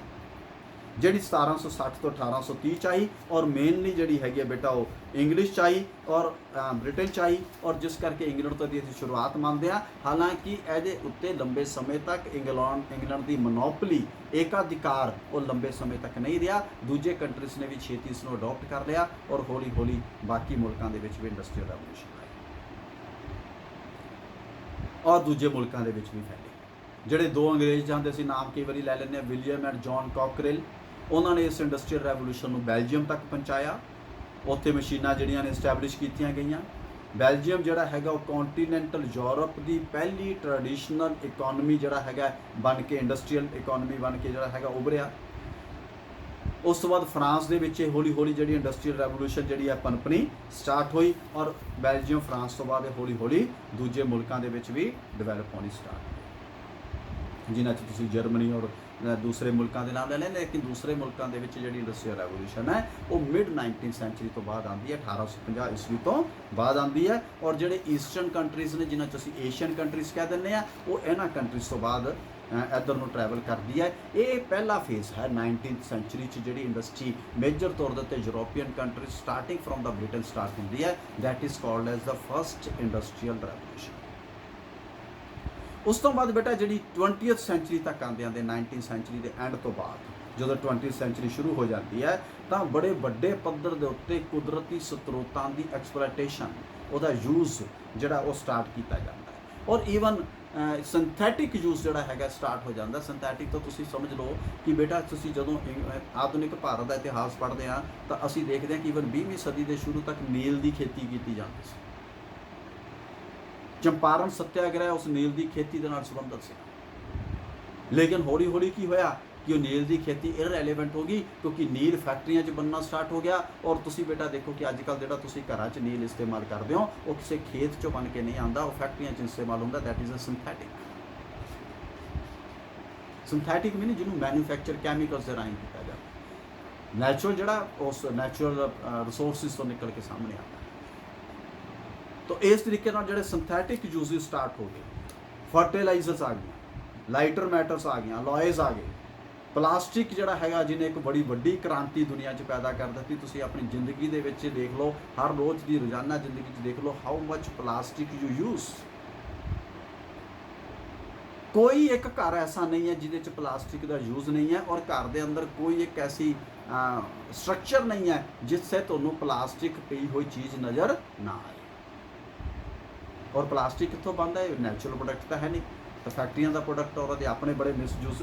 ਜਿਹੜੀ 1760 ਤੋਂ 1830 ਚ ਆਈ, ਔਰ ਮੇਨਲੀ ਜਿਹੜੀ ਹੈਗੀ ਹੈ ਬੇਟਾ ਉਹ ਇੰਗਲਿਸ਼ ਚ ਆਈ ਔਰ ਬ੍ਰਿਟੇਨ ਚ ਆਈ, ਔਰ ਜਿਸ ਕਰਕੇ ਇੰਗਲੈਂਡ ਤੋਂ ਦੀ ਅਸੀਂ ਸ਼ੁਰੂਆਤ ਮੰਨਦੇ ਹਾਂ। ਹਾਲਾਂਕਿ ਇਹਦੇ ਉੱਤੇ ਲੰਬੇ ਸਮੇਂ ਤੱਕ ਇੰਗਲੈਂਡ ਦੀ ਮੋਨੋਪੋਲੀ, ਏਕਾਧਿਕਾਰ, ਉਹ ਲੰਬੇ ਸਮੇਂ ਤੱਕ ਨਹੀਂ ਰਿਹਾ। ਦੂਜੇ ਕੰਟਰੀਜ਼ ਨੇ ਵੀ ਛੇਤੀ ਇਸ ਨੂੰ ਅਡਾਪਟ ਕਰ ਲਿਆ, ਔਰ ਹੌਲੀ ਹੌਲੀ ਬਾਕੀ ਮੁਲਕਾਂ ਦੇ ਵਿੱਚ ਵੀ ਇੰਡਸਟਰੀਅਲ ਰੈਵੋਲੂਸ਼ਨ ਆਈ, ਔਰ ਦੂਜੇ ਮੁਲਕਾਂ ਦੇ ਵਿੱਚ ਵੀ ਫੈਲੇ। ਜਿਹੜੇ ਦੋ ਅੰਗਰੇਜ਼ ਜਾਂਦੇ ਸੀ, ਨਾਮ ਕਈ ਵਾਰੀ ਲੈ ਲੈਂਦੇ ਆ, ਵਿਲੀਅਮ ਐਂਡ ਜੌਨ ਕਾਕਰੇਲ, ਉਹਨਾਂ ਨੇ ਇਸ ਇੰਡਸਟਰੀਅਲ ਰੈਵੋਲੂਸ਼ਨ ਨੂੰ ਬੈਲਜੀਅਮ ਤੱਕ ਪਹੁੰਚਾਇਆ। ਉੱਥੇ ਮਸ਼ੀਨਾਂ ਜਿਹੜੀਆਂ ਨੇ ਇਸਟੈਬਲਿਸ਼ ਕੀਤੀਆਂ ਗਈਆਂ। ਬੈਲਜੀਅਮ ਜਿਹੜਾ ਹੈਗਾ ਉਹ ਕੰਟੀਨੈਂਟਲ ਯੂਰਪ ਦੀ ਪਹਿਲੀ ਟ੍ਰੈਡੀਸ਼ਨਲ ਇਕਨੋਮੀ ਜਿਹੜਾ ਹੈਗਾ ਬਣ ਕੇ, ਇੰਡਸਟਰੀਅਲ ਇਕਨੋਮੀ ਬਣ ਕੇ ਜਿਹੜਾ ਹੈਗਾ ਉਭਰਿਆ। ਉਸ ਤੋਂ ਬਾਅਦ ਫਰਾਂਸ ਦੇ ਵਿੱਚ ਹੌਲੀ ਹੌਲੀ ਜਿਹੜੀ ਇੰਡਸਟਰੀਅਲ ਰੈਵੋਲੂਸ਼ਨ ਜਿਹੜੀ ਹੈ ਪਨਪਣੀ ਸਟਾਰਟ ਹੋਈ, ਔਰ ਬੈਲਜੀਅਮ ਫਰਾਂਸ ਤੋਂ ਬਾਅਦ ਹੌਲੀ ਹੌਲੀ ਦੂਜੇ ਮੁਲਕਾਂ ਦੇ ਵਿੱਚ ਵੀ ਡਿਵੈਲਪ ਹੋਣੀ ਸਟਾਰਟ ਹੋਈ, ਜਿਨ੍ਹਾਂ 'ਚ ਤੁਸੀਂ ਜਰਮਨੀ ਔਰ ਦੂਸਰੇ ਮੁਲਕਾਂ ਦੇ ਨਾਮ ਲੈ ਲੈਂਦੇ। ਲੇਕਿਨ ਦੂਸਰੇ ਮੁਲਕਾਂ ਦੇ ਵਿੱਚ ਜਿਹੜੀ ਇੰਡਸਟਰੀਅਲ ਰੈਵੋਲੂਸ਼ਨ ਹੈ ਉਹ ਮਿਡ 19th ਸੈਂਚੁਰੀ ਤੋਂ ਬਾਅਦ ਆਉਂਦੀ ਹੈ, 1850 ਈਸਵੀ ਤੋਂ ਬਾਅਦ ਆਉਂਦੀ ਹੈ। ਔਰ ਜਿਹੜੇ ਈਸਟਰਨ ਕੰਟਰੀਜ਼ ਨੇ, ਜਿਨ੍ਹਾਂ 'ਚ ਅਸੀਂ ਏਸ਼ੀਅਨ ਕੰਟਰੀਜ਼ ਕਹਿ ਦਿੰਦੇ ਹਾਂ, ਉਹ ਇਹਨਾਂ ਕੰਟਰੀਜ਼ ਤੋਂ ਬਾਅਦ ਇੱਧਰ ਨੂੰ ਟਰੈਵਲ ਕਰਦੀ ਹੈ। ਇਹ ਪਹਿਲਾ ਫੇਜ਼ ਹੈ 19th ਸੈਂਚੁਰੀ 'ਚ ਜਿਹੜੀ ਇੰਡਸਟਰੀ ਮੇਜਰ ਤੌਰ ਦੇ ਉੱਤੇ European countries starting from the Britain start ਹੁੰਦੀ ਹੈ। That is called as the first industrial revolution. ਉਸ ਤੋਂ ਬਾਅਦ ਬੇਟਾ ਜਿਹੜੀ 20th ਸੈਂਚੁਰੀ ਤੱਕ ਆਉਂਦੇ 19th ਸੈਂਚੁਰੀ ਦੇ ਐਂਡ ਤੋਂ ਬਾਅਦ ਜਦੋਂ 20th ਸੈਂਚੁਰੀ ਸ਼ੁਰੂ ਹੋ ਜਾਂਦੀ ਹੈ, ਤਾਂ ਬੜੇ ਵੱਡੇ ਪੱਧਰ ਦੇ ਉੱਤੇ ਕੁਦਰਤੀ ਸਰੋਤਾਂ ਦੀ ਐਕਸਪਲੋਇਟੇਸ਼ਨ, ਉਹਦਾ ਯੂਜ਼ ਜਿਹੜਾ ਉਹ ਸਟਾਰਟ ਕੀਤਾ ਜਾਂਦਾ ਹੈ, ਔਰ ਈਵਨ ਸਿੰਥੈਟਿਕ ਯੂਜ਼ ਜਿਹੜਾ ਹੈਗਾ ਸਟਾਰਟ ਹੋ ਜਾਂਦਾ। ਸਿੰਥੈਟਿਕ ਤੋਂ ਤੁਸੀਂ ਸਮਝ ਲਓ ਕਿ ਬੇਟਾ ਤੁਸੀਂ ਜਦੋਂ ਆਧੁਨਿਕ ਭਾਰਤ ਦਾ ਇਤਿਹਾਸ ਪੜ੍ਹਦੇ ਹਾਂ ਤਾਂ ਅਸੀਂ ਦੇਖਦੇ ਹਾਂ ਕਿ ਈਵਨ 20ਵੀਂ ਸਦੀ ਦੇ ਸ਼ੁਰੂ ਤੱਕ ਨੀਲ ਦੀ ਖੇਤੀ ਕੀਤੀ ਜਾਂਦੀ ਸੀ। ਚੰਪਾਰਨ ਸੱਤਿਆਗ੍ਰਹਿ ਉਸ ਨੀਲ ਦੀ ਖੇਤੀ ਦੇ ਨਾਲ ਸੰਬੰਧਿਤ ਸੀ। ਲੇਕਿਨ ਹੌਲੀ ਹੌਲੀ ਕੀ ਹੋਇਆ ਕਿ ਉਹ ਨੀਲ ਦੀ ਖੇਤੀ ਇਰਰੈਲੇਵੈਂਟ ਹੋ ਗਈ, ਕਿਉਂਕਿ ਨੀਲ ਫੈਕਟਰੀਆਂ 'ਚ ਬਣਨਾ ਸਟਾਰਟ ਹੋ ਗਿਆ। ਔਰ ਤੁਸੀਂ ਬੇਟਾ ਦੇਖੋ ਕਿ ਅੱਜ ਕੱਲ੍ਹ ਜਿਹੜਾ ਤੁਸੀਂ ਘਰਾਂ 'ਚ ਨੀਲ ਇਸਤੇਮਾਲ ਕਰਦੇ ਹੋ ਉਹ ਕਿਸੇ ਖੇਤ 'ਚੋਂ ਬਣ ਕੇ ਨਹੀਂ ਆਉਂਦਾ, ਉਹ ਫੈਕਟਰੀਆਂ 'ਚ ਇਸਤੇਮਾਲ ਹੁੰਦਾ। ਦੈਟ ਇਜ਼ ਅ ਸਿੰਥੈਟਿਕ ਮੀਨ ਜਿਹਨੂੰ ਮੈਨੂਫੈਕਚਰ ਕੈਮੀਕਲਸ ਦੇ ਰਾਹੀਂ ਕੀਤਾ ਜਾਂਦਾ। ਨੈਚੁਰਲ ਜਿਹੜਾ ਉਸ ਨੈਚੁਰਲ ਰਿਸੋਰਸਿਸ ਤੋਂ ਨਿਕਲ ਕੇ ਸਾਹਮਣੇ ਆਉਂਦਾ। ਤਾਂ ਇਸ ਤਰੀਕੇ ਨਾਲ ਜਿਹੜੇ ਸਿੰਥੈਟਿਕ ਯੂਜ਼ਸ ਸਟਾਰਟ ਹੋ ਗਏ, ਫਰਟੀਲਾਈਜ਼ਰਸ ਆ ਗਏ, ਲਾਈਟਰ ਮੈਟਰਸ ਆ ਗਈਆਂ, ਅਲੋਇਜ਼ ਆ ਗਏ। ਪਲਾਸਟਿਕ ਜਿਹੜਾ ਹੈਗਾ ਜਿਹਨੇ ਇੱਕ ਬੜੀ ਵੱਡੀ ਕ੍ਰਾਂਤੀ ਦੁਨੀਆ 'ਚ ਪੈਦਾ ਕਰ ਦਿੱਤੀ। ਤੁਸੀਂ ਆਪਣੀ ਜ਼ਿੰਦਗੀ ਦੇ ਵਿੱਚ ਦੇਖ ਲਓ, ਹਰ ਰੋਜ਼ ਦੀ ਰੋਜ਼ਾਨਾ ਜ਼ਿੰਦਗੀ 'ਚ ਦੇਖ ਲਓ how much plastic you use. ਕੋਈ ਇੱਕ ਘਰ ਐਸਾ ਨਹੀਂ ਹੈ ਜਿਹਦੇ 'ਚ ਪਲਾਸਟਿਕ ਦਾ ਯੂਜ਼ ਨਹੀਂ ਹੈ, ਔਰ ਘਰ ਦੇ ਅੰਦਰ ਕੋਈ ਇੱਕ ਐਸੀ ਸਟਰਕਚਰ ਨਹੀਂ ਹੈ ਜਿੱਥੇ ਤੁਹਾਨੂੰ ਪਲਾਸਟਿਕ ਪਈ ਹੋਈ ਚੀਜ਼ ਨਜ਼ਰ ਨਾ ਆਏ। ਔਰ ਪਲਾਸਟਿਕ ਕਿੱਥੋਂ ਬਣਦਾ ਹੈ? ਨੈਚੁਰਲ ਪ੍ਰੋਡਕਟ ਤਾਂ ਹੈ ਨਹੀਂ, ਤਾਂ ਫੈਕਟਰੀਆਂ ਦਾ ਪ੍ਰੋਡਕਟ। ਔਰ ਉਹਦੇ ਆਪਣੇ ਬੜੇ ਮਿਸਯੂਜ਼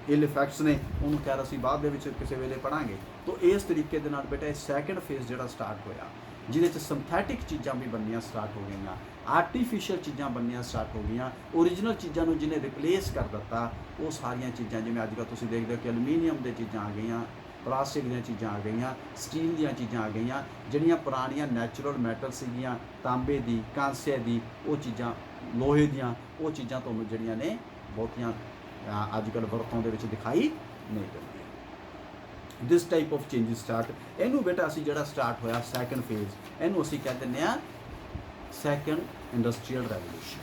ਇਲ ਇਫੈਕਟਸ ਨੇ, ਉਹਨੂੰ ਖੈਰ ਅਸੀਂ ਬਾਅਦ ਦੇ ਵਿੱਚ ਕਿਸੇ ਵੇਲੇ ਪੜਾਂਗੇ। ਤਾਂ ਇਸ ਤਰੀਕੇ ਦੇ ਨਾਲ ਬੇਟਾ ਇਹ ਸੈਕੰਡ ਫੇਜ਼ ਜਿਹੜਾ ਸਟਾਰਟ ਹੋਇਆ, ਜਿਹਦੇ 'ਚ ਸਿੰਥੈਟਿਕ ਚੀਜ਼ਾਂ ਵੀ ਬਣਨੀਆਂ ਸਟਾਰਟ ਹੋ ਗਈਆਂ, ਆਰਟੀਫਿਸ਼ੀਅਲ ਚੀਜ਼ਾਂ ਬਣਨੀਆਂ ਸਟਾਰਟ ਹੋ ਗਈਆਂ। ਓਰੀਜਨਲ ਚੀਜ਼ਾਂ ਨੂੰ ਜਿਹਨੇ ਰਿਪਲੇਸ ਕਰ ਦਿੱਤਾ, ਉਹ ਸਾਰੀਆਂ ਚੀਜ਼ਾਂ ਜਿਵੇਂ ਅੱਜ ਕੱਲ੍ਹ ਤੁਸੀਂ ਦੇਖਦੇ ਹੋ ਕਿ ਐਲੂਮੀਨੀਅਮ ਦੀਆਂ ਚੀਜ਼ਾਂ ਆ ਗਈਆਂ, ਪਲਾਸਟਿਕ ਦੀਆਂ ਚੀਜ਼ਾਂ ਆ ਗਈਆਂ, ਸਟੀਲ ਦੀਆਂ ਚੀਜ਼ਾਂ ਆ ਗਈਆਂ। ਜਿਹੜੀਆਂ ਪੁਰਾਣੀਆਂ ਨੈਚੁਰਲ ਮੈਟਲ ਸੀਗੀਆਂ, ਤਾਂਬੇ ਦੀ, ਕਾਂਸੇ ਦੀ, ਉਹ ਚੀਜ਼ਾਂ, ਲੋਹੇ ਦੀਆਂ, ਉਹ ਚੀਜ਼ਾਂ ਤੁਹਾਨੂੰ ਜਿਹੜੀਆਂ ਨੇ ਬਹੁਤੀਆਂ ਅੱਜ ਕੱਲ੍ਹ ਵਰਤੋਂ ਦੇ ਵਿੱਚ ਦਿਖਾਈ ਨਹੀਂ ਦਿੰਦੀਆਂ। ਦਿਸ ਟਾਈਪ ਆਫ ਚੇਂਜਿਸ ਸਟਾਰਟ। ਇਹਨੂੰ ਬੇਟਾ ਅਸੀਂ ਜਿਹੜਾ ਸਟਾਰਟ ਹੋਇਆ ਸੈਕੰਡ ਫੇਜ਼, ਇਹਨੂੰ ਅਸੀਂ ਕਹਿ ਦਿੰਦੇ ਹਾਂ ਸੈਕੰਡ ਇੰਡਸਟਰੀਅਲ ਰੈਵੋਲੂਸ਼ਨ।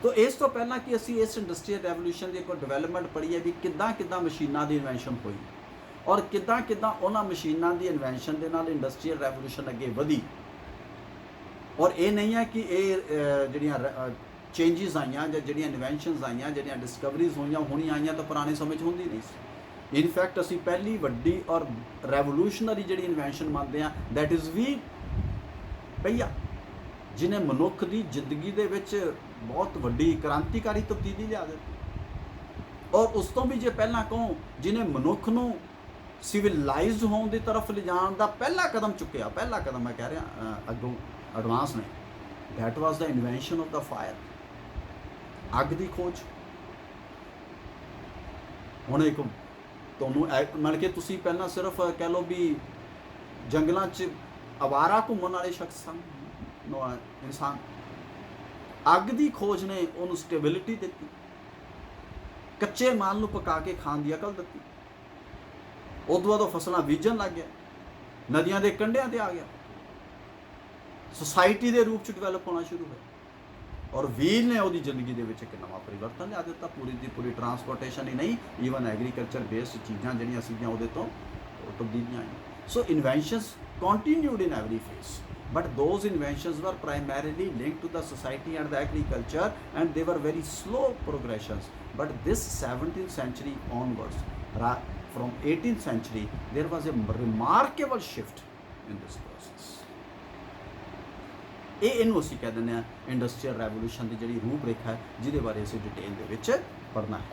ਤਾਂ ਇਸ ਤੋਂ ਪਹਿਲਾਂ ਕਿ ਅਸੀਂ ਇਸ ਇੰਡਸਟਰੀਅਲ ਰੈਵੋਲੂਸ਼ਨ ਦੀ ਕੋਈ ਡਿਵੈਲਪਮੈਂਟ ਪੜ੍ਹੀਏ ਵੀ ਕਿੱਦਾਂ ਮਸ਼ੀਨਾਂ ਦੀ ਇਨਵੈਂਸ਼ਨ ਹੋਈ, ਔਰ ਕਿੱਦਾਂ ਉਹਨਾਂ ਮਸ਼ੀਨਾਂ ਦੀ ਇਨਵੈਂਸ਼ਨ ਦੇ ਨਾਲ ਇੰਡਸਟਰੀਅਲ ਰੈਵੋਲੂਸ਼ਨ ਅੱਗੇ ਵਧੀ। ਔਰ ਇਹ ਨਹੀਂ ਹੈ ਕਿ ਇਹ ਜਿਹੜੀਆਂ ਚੇਂਜਿਸ ਆਈਆਂ ਜਾਂ ਜਿਹੜੀਆਂ ਇਨਵੈਂਸ਼ਨਸ ਆਈਆਂ, ਜਿਹੜੀਆਂ ਡਿਸਕਵਰੀਜ਼ ਹੋਈਆਂ ਹੁਣੀ ਆਈਆਂ ਤਾਂ ਪੁਰਾਣੇ ਸਮੇਂ 'ਚ ਹੁੰਦੀ ਨਹੀਂ ਸੀ। ਇਨਫੈਕਟ ਅਸੀਂ ਪਹਿਲੀ ਵੱਡੀ ਔਰ ਰੈਵੋਲੂਸ਼ਨਰੀ ਜਿਹੜੀ ਇਨਵੈਂਸ਼ਨ ਮੰਨਦੇ ਹਾਂ, ਦੈਟ ਇਜ਼ ਵੀ ਪਹੀਆ, ਜਿਹਨੇ ਮਨੁੱਖ ਦੀ ਜ਼ਿੰਦਗੀ ਦੇ ਵਿੱਚ ਬਹੁਤ ਵੱਡੀ ਕ੍ਰਾਂਤੀਕਾਰੀ ਤਬਦੀਲੀ ਲਿਆ ਦਿੱਤੀ। ਔਰ ਉਸ ਤੋਂ ਵੀ ਜੇ ਪਹਿਲਾਂ ਕਹੋ, ਜਿਹਨੇ ਮਨੁੱਖ ਨੂੰ ਸਿਵਲਾਈਜ਼ਡ ਹੋਣ ਦੀ ਤਰਫ ਲਿਜਾਣ ਦਾ ਪਹਿਲਾ ਕਦਮ ਚੁੱਕਿਆ, ਪਹਿਲਾ ਕਦਮ ਮੈਂ ਕਹਿ ਰਿਹਾ ਅੱਗੋਂ ਐਡਵਾਂਸ ਨੇ, that was the invention of the fire, ਅੱਗ ਦੀ ਖੋਜ। ਹੁਣ ਇੱਕ ਤੁਹਾਨੂੰ ਮਤਲਬ ਕਿ ਤੁਸੀਂ ਪਹਿਲਾਂ ਸਿਰਫ ਕਹਿ ਲਓ ਵੀ ਜੰਗਲਾਂ 'ਚ ਅਵਾਰਾ ਘੁੰਮਣ ਵਾਲੇ ਸ਼ਖਸ ਸਨ ਇਨਸਾਨ। ਅੱਗ ਦੀ ਖੋਜ ਨੇ ਉਹਨੂੰ ਸਟੇਬਿਲਿਟੀ ਦਿੱਤੀ, ਕੱਚੇ ਮਾਲ ਨੂੰ ਪਕਾ ਕੇ ਖਾਣ ਦੀ ਅਕਲ ਦਿੱਤੀ। ਉਦੋਂ ਬਾਅਦ ਉਹ ਫਸਲਾਂ ਬੀਜਣ ਲੱਗ ਗਿਆ, ਨਦੀਆਂ ਦੇ ਕੰਢਿਆਂ 'ਤੇ ਆ ਗਿਆ, ਸੁਸਾਇਟੀ ਦੇ ਰੂਪ 'ਚ ਡਿਵੈਲਪ ਹੋਣਾ ਸ਼ੁਰੂ ਹੋਇਆ। ਔਰ ਵੀਲ ਨੇ ਉਹਦੀ ਜ਼ਿੰਦਗੀ ਦੇ ਵਿੱਚ ਇੱਕ ਨਵਾਂ ਪਰਿਵਰਤਨ ਲਿਆ ਦਿੱਤਾ। ਪੂਰੀ ਦੀ ਪੂਰੀ ਟਰਾਂਸਪੋਰਟੇਸ਼ਨ ਹੀ ਨਹੀਂ, ਈਵਨ ਐਗਰੀਕਲਚਰ ਬੇਸਡ ਚੀਜ਼ਾਂ ਜਿਹੜੀਆਂ ਸੀਗੀਆਂ ਉਹਦੇ ਤੋਂ ਤਬਦੀਲੀਆਂ ਆਈਆਂ। ਸੋ inventions continued in every phase, but those inventions were primarily linked to the society and the agriculture, and they were very slow progressions. But this 17th century onwards, from 18th century, there was a remarkable shift in this process. ਇਹਨੂੰ ਅਸੀਂ ਕਹਿ ਦਿੰਦੇ ਹਾਂ industrial revolution ਦੀ ਜਿਹੜੀ ਰੂਪ ਰੇਖਾ ਹੈ, ਜਿਹਦੇ ਬਾਰੇ ਅਸੀਂ ਡਿਟੇਲ ਦੇ ਵਿੱਚ ਪੜ੍ਹਨਾ ਹੈ।